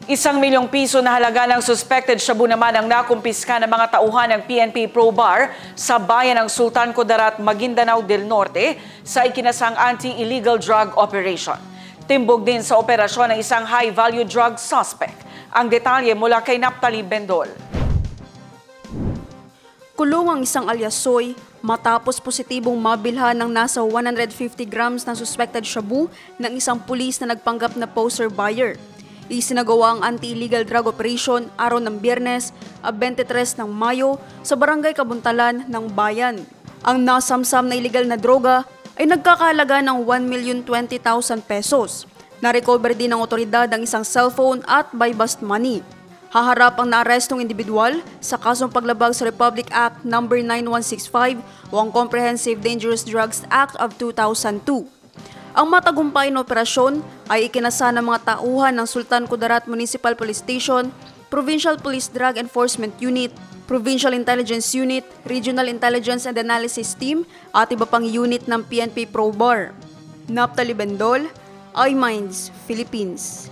₱1 milyong na halaga ng suspected shabu naman ang nakumpiska ng mga tauhan ng PNP Probar sa bayan ng Sultan Kudarat, Maguindanao del Norte sa ikinasang anti-illegal drug operation. Timbog din sa operasyon ng isang high-value drug suspect. Ang detalye mula kay Naptali Bendol. Kulong ang isang alias Soy matapos positibong mabilhan ng nasa 150 grams ng suspected shabu ng isang pulis na nagpanggap na poster buyer. Isinagawa ang anti-illegal drug operation araw ng Biyernes, 23 ng Mayo sa Barangay Kabuntalan ng Bayan. Ang nasamsam na illegal na droga ay nagkakahalaga ng ₱1,020,000. Na-recover din ng otoridad ang isang cellphone at buy bust money. Haharap ang naarestong individual sa kasong paglabag sa Republic Act No. 9165 o ang Comprehensive Dangerous Drugs Act of 2002. Ang matagumpay na operasyon ay ikinasa ng mga tauhan ng Sultan Kudarat Municipal Police Station, Provincial Police Drug Enforcement Unit, Provincial Intelligence Unit, Regional Intelligence and Analysis Team at iba pang unit ng PNP Probar. Naptali Bendol, iMinds, Philippines.